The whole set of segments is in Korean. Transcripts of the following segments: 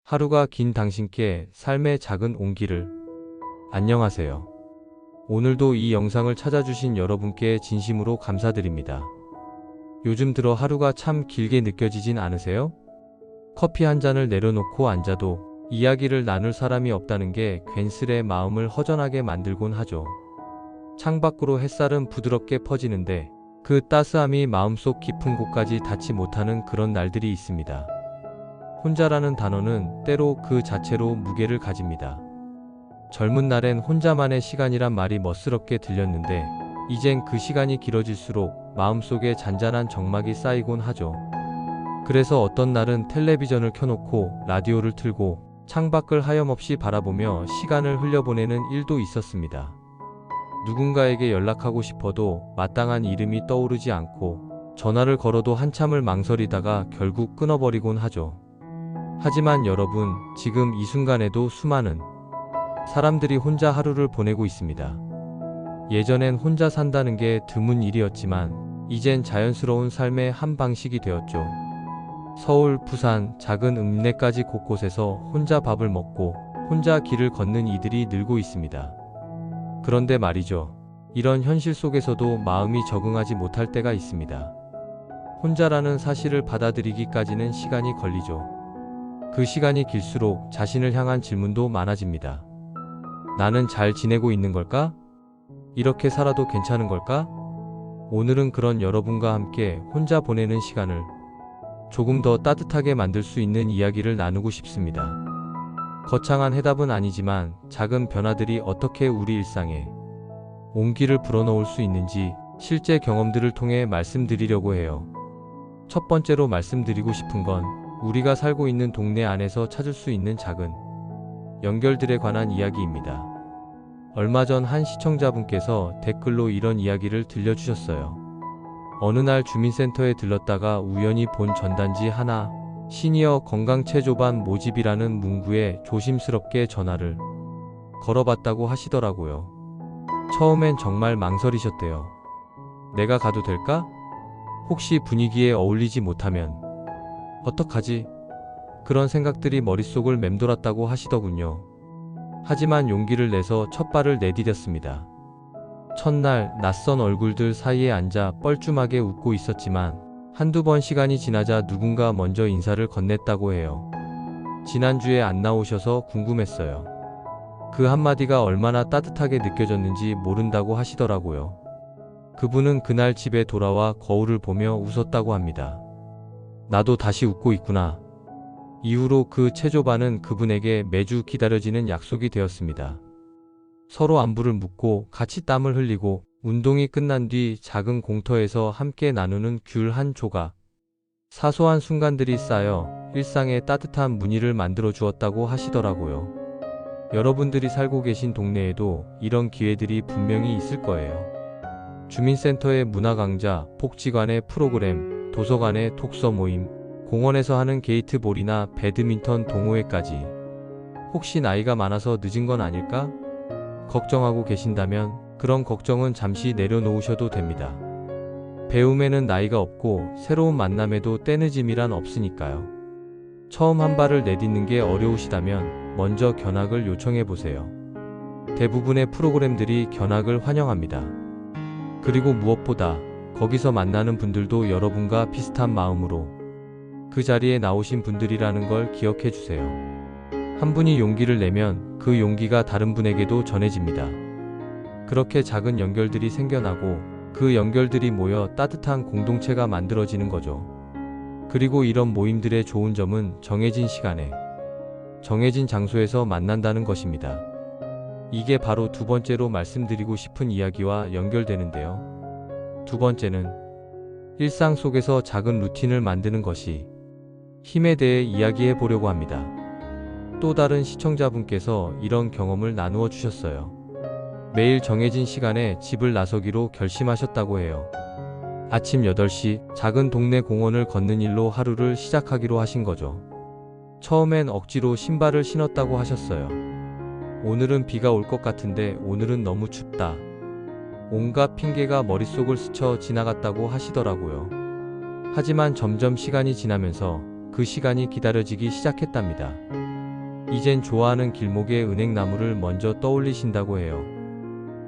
하루가 긴 당신께 삶의 작은 온기를. 안녕하세요. 오늘도 이 영상을 찾아주신 여러분께 진심으로 감사드립니다. 요즘 들어 하루가 참 길게 느껴지진 않으세요? 커피 한 잔을 내려놓고 앉아도 이야기를 나눌 사람이 없다는 게 괜스레 마음을 허전하게 만들곤 하죠. 창밖으로 햇살은 부드럽게 퍼지는데 그 따스함이 마음속 깊은 곳까지 닿지 못하는 그런 날들이 있습니다. 혼자라는 단어는 때로 그 자체로 무게를 가집니다. 젊은 날엔 혼자만의 시간이란 말이 멋스럽게 들렸는데 이젠 그 시간이 길어질수록 마음속에 잔잔한 적막이 쌓이곤 하죠. 그래서 어떤 날은 텔레비전을 켜놓고 라디오를 틀고 창밖을 하염없이 바라보며 시간을 흘려보내는 일도 있었습니다. 누군가에게 연락하고 싶어도 마땅한 이름이 떠오르지 않고 전화를 걸어도 한참을 망설이다가 결국 끊어버리곤 하죠. 하지만 여러분, 지금 이 순간에도 수많은 사람들이 혼자 하루를 보내고 있습니다. 예전엔 혼자 산다는 게 드문 일이었지만 이젠 자연스러운 삶의 한 방식이 되었죠. 서울, 부산, 작은 읍내까지 곳곳에서 혼자 밥을 먹고 혼자 길을 걷는 이들이 늘고 있습니다. 그런데 말이죠. 이런 현실 속에서도 마음이 적응하지 못할 때가 있습니다. 혼자라는 사실을 받아들이기까지는 시간이 걸리죠. 그 시간이 길수록 자신을 향한 질문도 많아집니다. 나는 잘 지내고 있는 걸까? 이렇게 살아도 괜찮은 걸까? 오늘은 그런 여러분과 함께 혼자 보내는 시간을 조금 더 따뜻하게 만들 수 있는 이야기를 나누고 싶습니다. 거창한 해답은 아니지만 작은 변화들이 어떻게 우리 일상에 온기를 불어넣을 수 있는지 실제 경험들을 통해 말씀드리려고 해요. 첫 번째로 말씀드리고 싶은 건 우리가 살고 있는 동네 안에서 찾을 수 있는 작은 연결들에 관한 이야기입니다. 얼마 전 한 시청자분께서 댓글로 이런 이야기를 들려주셨어요. 어느 날 주민센터에 들렀다가 우연히 본 전단지 하나, 시니어 건강체조반 모집이라는 문구에 조심스럽게 전화를 걸어봤다고 하시더라고요. 처음엔 정말 망설이셨대요. 내가 가도 될까? 혹시 분위기에 어울리지 못하면 어떡하지? 그런 생각들이 머릿속을 맴돌았다고 하시더군요. 하지만 용기를 내서 첫 발을 내디뎠습니다. 첫날 낯선 얼굴들 사이에 앉아 뻘쭘하게 웃고 있었지만 한두 번 시간이 지나자 누군가 먼저 인사를 건넸다고 해요. 지난주에 안 나오셔서 궁금했어요. 그 한마디가 얼마나 따뜻하게 느껴졌는지 모른다고 하시더라고요. 그분은 그날 집에 돌아와 거울을 보며 웃었다고 합니다. 나도 다시 웃고 있구나. 이후로 그 체조반은 그분에게 매주 기다려지는 약속이 되었습니다. 서로 안부를 묻고 같이 땀을 흘리고 운동이 끝난 뒤 작은 공터에서 함께 나누는 귤 한 조각. 사소한 순간들이 쌓여 일상에 따뜻한 무늬를 만들어 주었다고 하시더라고요. 여러분들이 살고 계신 동네에도 이런 기회들이 분명히 있을 거예요. 주민센터의 문화강좌, 복지관의 프로그램, 도서관의 독서 모임, 공원에서 하는 게이트볼이나 배드민턴 동호회까지. 혹시 나이가 많아서 늦은 건 아닐까? 걱정하고 계신다면 그런 걱정은 잠시 내려놓으셔도 됩니다. 배움에는 나이가 없고 새로운 만남에도 때늦음이란 없으니까요. 처음 한 발을 내딛는 게 어려우시다면 먼저 견학을 요청해보세요. 대부분의 프로그램들이 견학을 환영합니다. 그리고 무엇보다 거기서 만나는 분들도 여러분과 비슷한 마음으로 그 자리에 나오신 분들이라는 걸 기억해 주세요. 한 분이 용기를 내면 그 용기가 다른 분에게도 전해집니다. 그렇게 작은 연결들이 생겨나고 그 연결들이 모여 따뜻한 공동체가 만들어지는 거죠. 그리고 이런 모임들의 좋은 점은 정해진 시간에, 정해진 장소에서 만난다는 것입니다. 이게 바로 두 번째로 말씀드리고 싶은 이야기와 연결되는데요. 두 번째는 일상 속에서 작은 루틴을 만드는 것이 힘에 대해 이야기해 보려고 합니다. 또 다른 시청자분께서 이런 경험을 나누어 주셨어요. 매일 정해진 시간에 집을 나서기로 결심하셨다고 해요. 아침 8시 작은 동네 공원을 걷는 일로 하루를 시작하기로 하신 거죠. 처음엔 억지로 신발을 신었다고 하셨어요. 오늘은 비가 올 것 같은데 오늘은 너무 춥다. 온갖 핑계가 머릿속을 스쳐 지나갔다고 하시더라고요. 하지만 점점 시간이 지나면서 그 시간이 기다려지기 시작했답니다. 이젠 좋아하는 길목의 은행나무를 먼저 떠올리신다고 해요.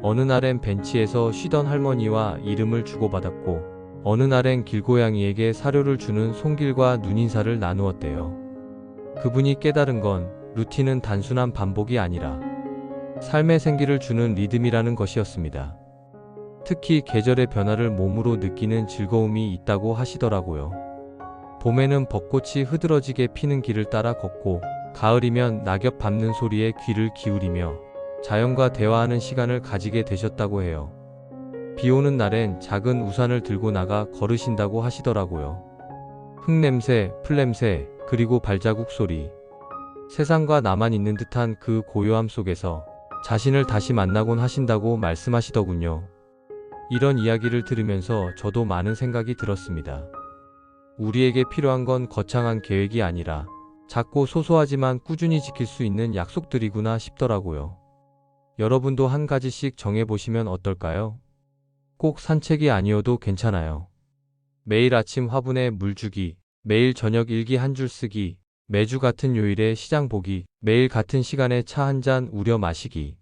어느 날엔 벤치에서 쉬던 할머니와 이름을 주고받았고, 어느 날엔 길고양이에게 사료를 주는 손길과 눈인사를 나누었대요. 그분이 깨달은 건 루틴은 단순한 반복이 아니라 삶의 생기를 주는 리듬이라는 것이었습니다. 특히 계절의 변화를 몸으로 느끼는 즐거움이 있다고 하시더라고요. 봄에는 벚꽃이 흐드러지게 피는 길을 따라 걷고, 가을이면 낙엽 밟는 소리에 귀를 기울이며 자연과 대화하는 시간을 가지게 되셨다고 해요. 비 오는 날엔 작은 우산을 들고 나가 걸으신다고 하시더라고요. 흙냄새, 풀냄새, 그리고 발자국 소리. 세상과 나만 있는 듯한 그 고요함 속에서 자신을 다시 만나곤 하신다고 말씀하시더군요. 이런 이야기를 들으면서 저도 많은 생각이 들었습니다. 우리에게 필요한 건 거창한 계획이 아니라 작고 소소하지만 꾸준히 지킬 수 있는 약속들이구나 싶더라고요. 여러분도 한 가지씩 정해보시면 어떨까요? 꼭 산책이 아니어도 괜찮아요. 매일 아침 화분에 물 주기, 매일 저녁 일기 한 줄 쓰기, 매주 같은 요일에 시장 보기, 매일 같은 시간에 차 한 잔 우려 마시기.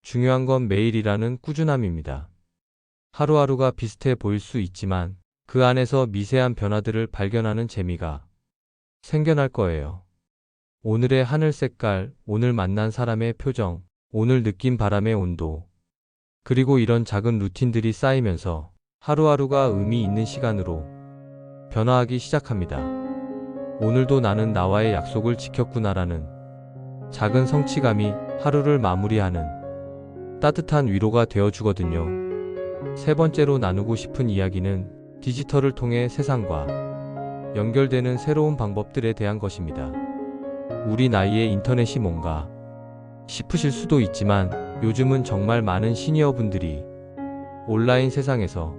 중요한 건 매일이라는 꾸준함입니다. 하루하루가 비슷해 보일 수 있지만 그 안에서 미세한 변화들을 발견하는 재미가 생겨날 거예요. 오늘의 하늘 색깔, 오늘 만난 사람의 표정, 오늘 느낀 바람의 온도. 그리고 이런 작은 루틴들이 쌓이면서 하루하루가 의미 있는 시간으로 변화하기 시작합니다. 오늘도 나는 나와의 약속을 지켰구나라는 작은 성취감이 하루를 마무리하는 따뜻한 위로가 되어주거든요. 세 번째로 나누고 싶은 이야기는 디지털을 통해 세상과 연결되는 새로운 방법들에 대한 것입니다. 우리 나이에 인터넷이 뭔가 싶으실 수도 있지만 요즘은 정말 많은 시니어분들이 온라인 세상에서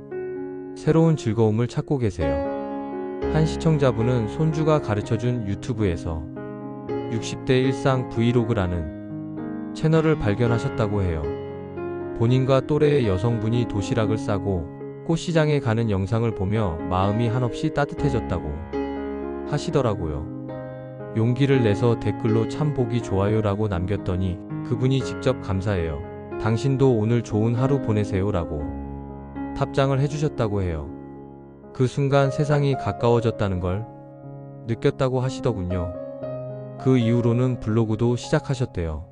새로운 즐거움을 찾고 계세요. 한 시청자분은 손주가 가르쳐준 유튜브에서 60대 일상 브이로그라는 채널을 발견하셨다고 해요. 본인과 또래의 여성분이 도시락을 싸고 꽃시장에 가는 영상을 보며 마음이 한없이 따뜻해졌다고 하시더라고요. 용기를 내서 댓글로 참 보기 좋아요라고 남겼더니 그분이 직접 감사해요. 당신도 오늘 좋은 하루 보내세요 라고 답장을 해주셨다고 해요. 그 순간 세상이 가까워졌다는 걸 느꼈다고 하시더군요. 그 이후로는 블로그도 시작하셨대요.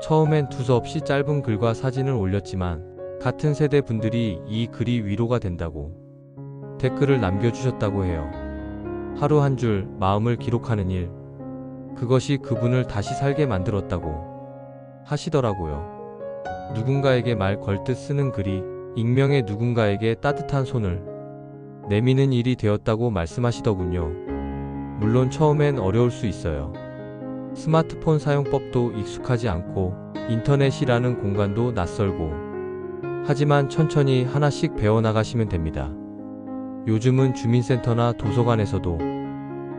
처음엔 두서없이 짧은 글과 사진을 올렸지만 같은 세대 분들이 이 글이 위로가 된다고 댓글을 남겨주셨다고 해요. 하루 한 줄 마음을 기록하는 일, 그것이 그분을 다시 살게 만들었다고 하시더라고요. 누군가에게 말 걸듯 쓰는 글이 익명의 누군가에게 따뜻한 손을 내미는 일이 되었다고 말씀하시더군요. 물론 처음엔 어려울 수 있어요. 스마트폰 사용법도 익숙하지 않고 인터넷이라는 공간도 낯설고, 하지만 천천히 하나씩 배워나가시면 됩니다. 요즘은 주민센터나 도서관에서도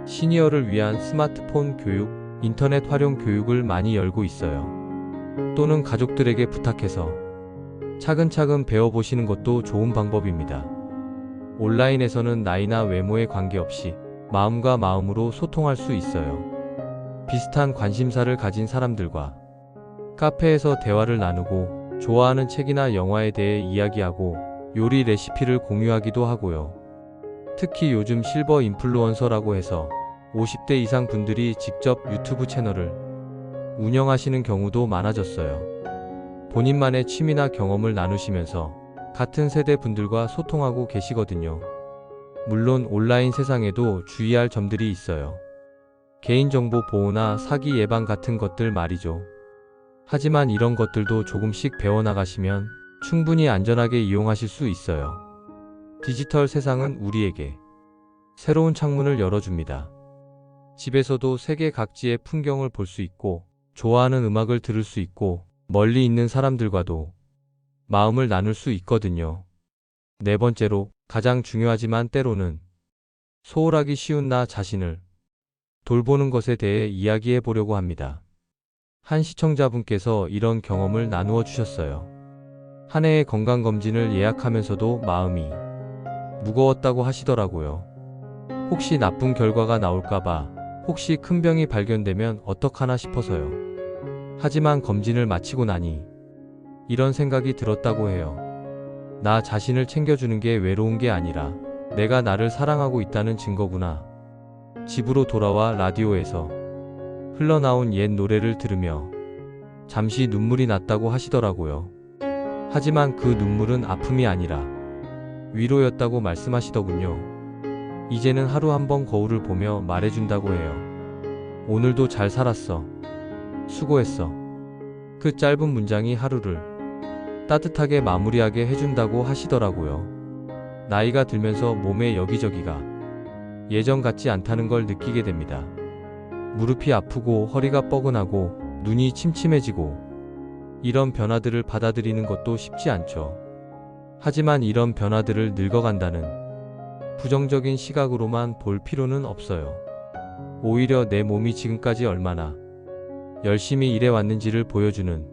시니어를 위한 스마트폰 교육, 인터넷 활용 교육을 많이 열고 있어요. 또는 가족들에게 부탁해서 차근차근 배워보시는 것도 좋은 방법입니다. 온라인에서는 나이나 외모에 관계없이 마음과 마음으로 소통할 수 있어요. 비슷한 관심사를 가진 사람들과 카페에서 대화를 나누고 좋아하는 책이나 영화에 대해 이야기하고 요리 레시피를 공유하기도 하고요. 특히 요즘 실버 인플루언서라고 해서 50대 이상 분들이 직접 유튜브 채널을 운영하시는 경우도 많아졌어요. 본인만의 취미나 경험을 나누시면서 같은 세대 분들과 소통하고 계시거든요. 물론 온라인 세상에도 주의할 점들이 있어요. 개인정보 보호나 사기 예방 같은 것들 말이죠. 하지만 이런 것들도 조금씩 배워나가시면 충분히 안전하게 이용하실 수 있어요. 디지털 세상은 우리에게 새로운 창문을 열어줍니다. 집에서도 세계 각지의 풍경을 볼 수 있고, 좋아하는 음악을 들을 수 있고, 멀리 있는 사람들과도 마음을 나눌 수 있거든요. 네 번째로, 가장 중요하지만 때로는 소홀하기 쉬운 나 자신을 돌보는 것에 대해 이야기해 보려고 합니다. 한 시청자분께서 이런 경험을 나누어 주셨어요. 한 해의 건강검진을 예약하면서도 마음이 무거웠다고 하시더라고요. 혹시 나쁜 결과가 나올까봐 혹시 큰 병이 발견되면 어떡하나 싶어서요. 하지만 검진을 마치고 나니 이런 생각이 들었다고 해요. 나 자신을 챙겨주는 게 외로운 게 아니라 내가 나를 사랑하고 있다는 증거구나. 집으로 돌아와 라디오에서 흘러나온 옛 노래를 들으며 잠시 눈물이 났다고 하시더라고요. 하지만 그 눈물은 아픔이 아니라 위로였다고 말씀하시더군요. 이제는 하루 한 번 거울을 보며 말해준다고 해요. 오늘도 잘 살았어. 수고했어. 그 짧은 문장이 하루를 따뜻하게 마무리하게 해준다고 하시더라고요. 나이가 들면서 몸의 여기저기가 예전 같지 않다는 걸 느끼게 됩니다. 무릎이 아프고 허리가 뻐근하고 눈이 침침해지고 이런 변화들을 받아들이는 것도 쉽지 않죠. 하지만 이런 변화들을 늙어간다는 부정적인 시각으로만 볼 필요는 없어요. 오히려 내 몸이 지금까지 얼마나 열심히 일해왔는지를 보여주는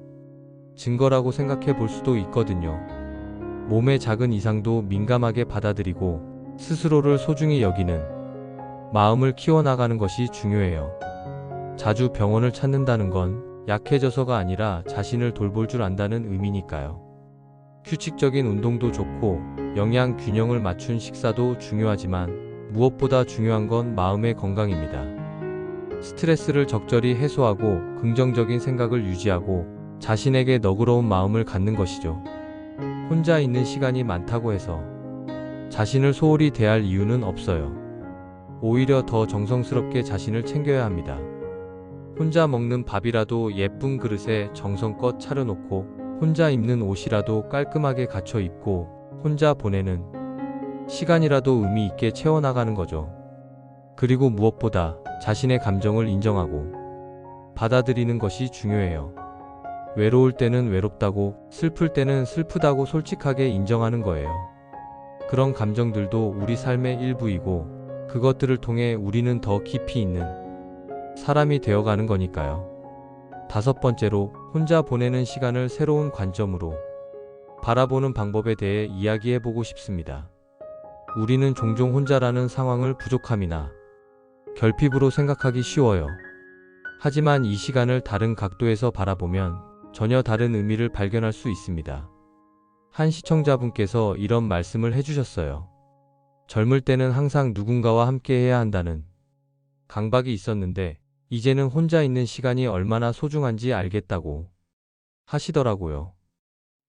증거라고 생각해 볼 수도 있거든요. 몸의 작은 이상도 민감하게 받아들이고 스스로를 소중히 여기는 마음을 키워나가는 것이 중요해요. 자주 병원을 찾는다는 건 약해져서가 아니라 자신을 돌볼 줄 안다는 의미니까요. 규칙적인 운동도 좋고 영양 균형을 맞춘 식사도 중요하지만 무엇보다 중요한 건 마음의 건강입니다. 스트레스를 적절히 해소하고 긍정적인 생각을 유지하고 자신에게 너그러운 마음을 갖는 것이죠. 혼자 있는 시간이 많다고 해서 자신을 소홀히 대할 이유는 없어요. 오히려 더 정성스럽게 자신을 챙겨야 합니다. 혼자 먹는 밥이라도 예쁜 그릇에 정성껏 차려놓고 혼자 입는 옷이라도 깔끔하게 갖춰 입고 혼자 보내는 시간이라도 의미 있게 채워나가는 거죠. 그리고 무엇보다 자신의 감정을 인정하고 받아들이는 것이 중요해요. 외로울 때는 외롭다고, 슬플 때는 슬프다고 솔직하게 인정하는 거예요. 그런 감정들도 우리 삶의 일부이고 그것들을 통해 우리는 더 깊이 있는 사람이 되어가는 거니까요. 5번째로, 혼자 보내는 시간을 새로운 관점으로 바라보는 방법에 대해 이야기해보고 싶습니다. 우리는 종종 혼자라는 상황을 부족함이나 결핍으로 생각하기 쉬워요. 하지만 이 시간을 다른 각도에서 바라보면 전혀 다른 의미를 발견할 수 있습니다. 한 시청자분께서 이런 말씀을 해주셨어요. 젊을 때는 항상 누군가와 함께 해야 한다는 강박이 있었는데 이제는 혼자 있는 시간이 얼마나 소중한지 알겠다고 하시더라고요.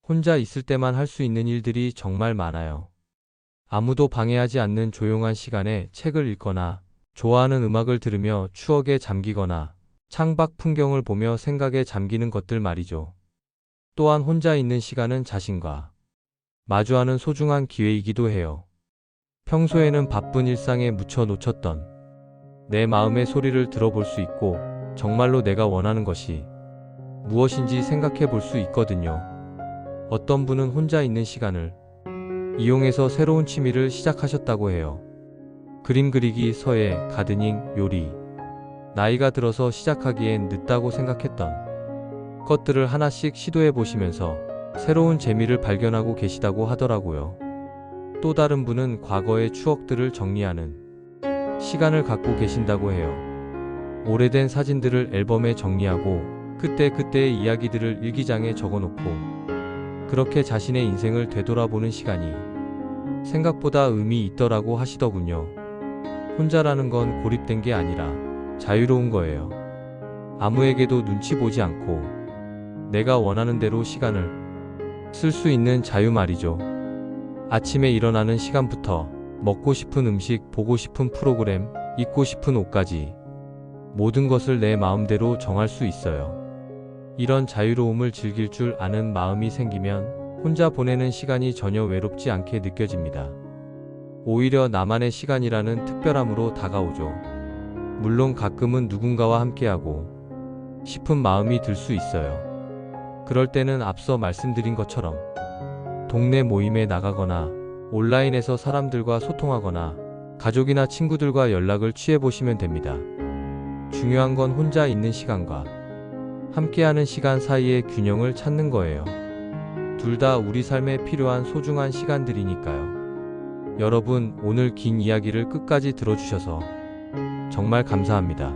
혼자 있을 때만 할 수 있는 일들이 정말 많아요. 아무도 방해하지 않는 조용한 시간에 책을 읽거나 좋아하는 음악을 들으며 추억에 잠기거나 창밖 풍경을 보며 생각에 잠기는 것들 말이죠. 또한 혼자 있는 시간은 자신과 마주하는 소중한 기회이기도 해요. 평소에는 바쁜 일상에 묻혀 놓쳤던 내 마음의 소리를 들어볼 수 있고 정말로 내가 원하는 것이 무엇인지 생각해 볼 수 있거든요. 어떤 분은 혼자 있는 시간을 이용해서 새로운 취미를 시작하셨다고 해요. 그림 그리기, 서예, 가드닝, 요리. 나이가 들어서 시작하기엔 늦다고 생각했던 것들을 하나씩 시도해 보시면서 새로운 재미를 발견하고 계시다고 하더라고요. 또 다른 분은 과거의 추억들을 정리하는 시간을 갖고 계신다고 해요. 오래된 사진들을 앨범에 정리하고 그때그때의 이야기들을 일기장에 적어놓고 그렇게 자신의 인생을 되돌아보는 시간이 생각보다 의미 있더라고 하시더군요. 혼자라는 건 고립된 게 아니라 자유로운 거예요. 아무에게도 눈치 보지 않고 내가 원하는 대로 시간을 쓸 수 있는 자유 말이죠. 아침에 일어나는 시간부터 먹고 싶은 음식, 보고 싶은 프로그램, 입고 싶은 옷까지 모든 것을 내 마음대로 정할 수 있어요. 이런 자유로움을 즐길 줄 아는 마음이 생기면 혼자 보내는 시간이 전혀 외롭지 않게 느껴집니다. 오히려 나만의 시간이라는 특별함으로 다가오죠. 물론 가끔은 누군가와 함께하고 싶은 마음이 들 수 있어요. 그럴 때는 앞서 말씀드린 것처럼 동네 모임에 나가거나 온라인에서 사람들과 소통하거나 가족이나 친구들과 연락을 취해보시면 됩니다. 중요한 건 혼자 있는 시간과 함께하는 시간 사이의 균형을 찾는 거예요. 둘 다 우리 삶에 필요한 소중한 시간들이니까요. 여러분, 오늘 긴 이야기를 끝까지 들어주셔서 정말 감사합니다.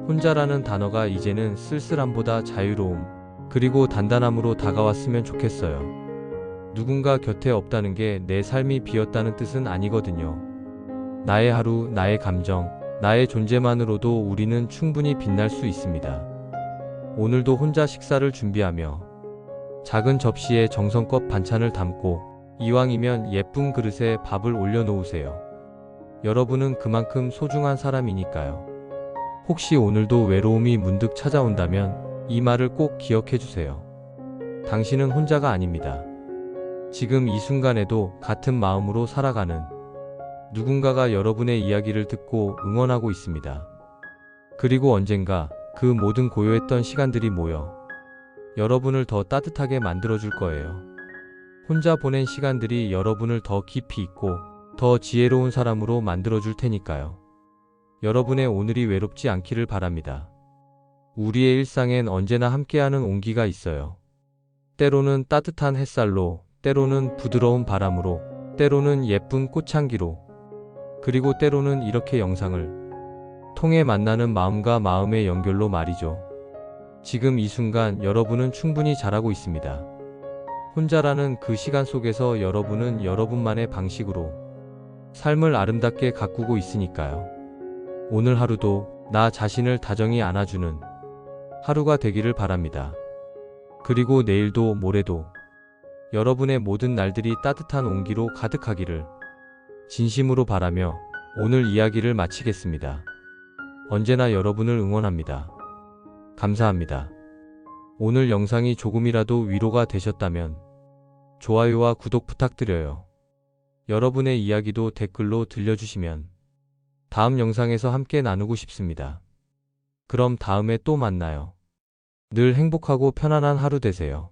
혼자라는 단어가 이제는 쓸쓸함보다 자유로움, 그리고 단단함으로 다가왔으면 좋겠어요. 누군가 곁에 없다는 게 내 삶이 비었다는 뜻은 아니거든요. 나의 하루, 나의 감정, 나의 존재만으로도 우리는 충분히 빛날 수 있습니다. 오늘도 혼자 식사를 준비하며 작은 접시에 정성껏 반찬을 담고 이왕이면 예쁜 그릇에 밥을 올려놓으세요. 여러분은 그만큼 소중한 사람이니까요. 혹시 오늘도 외로움이 문득 찾아온다면 이 말을 꼭 기억해 주세요. 당신은 혼자가 아닙니다. 지금 이 순간에도 같은 마음으로 살아가는 누군가가 여러분의 이야기를 듣고 응원하고 있습니다. 그리고 언젠가 그 모든 고요했던 시간들이 모여 여러분을 더 따뜻하게 만들어줄 거예요. 혼자 보낸 시간들이 여러분을 더 깊이 있고 더 지혜로운 사람으로 만들어줄 테니까요. 여러분의 오늘이 외롭지 않기를 바랍니다. 우리의 일상엔 언제나 함께하는 온기가 있어요. 때로는 따뜻한 햇살로, 때로는 부드러운 바람으로, 때로는 예쁜 꽃향기로, 그리고 때로는 이렇게 영상을 통해 만나는 마음과 마음의 연결로 말이죠. 지금 이 순간 여러분은 충분히 잘하고 있습니다. 혼자라는 그 시간 속에서 여러분은 여러분만의 방식으로 삶을 아름답게 가꾸고 있으니까요. 오늘 하루도 나 자신을 다정히 안아주는 하루가 되기를 바랍니다. 그리고 내일도 모레도 여러분의 모든 날들이 따뜻한 온기로 가득하기를 진심으로 바라며 오늘 이야기를 마치겠습니다. 언제나 여러분을 응원합니다. 감사합니다. 오늘 영상이 조금이라도 위로가 되셨다면 좋아요와 구독 부탁드려요. 여러분의 이야기도 댓글로 들려주시면 다음 영상에서 함께 나누고 싶습니다. 그럼 다음에 또 만나요. 늘 행복하고 편안한 하루 되세요.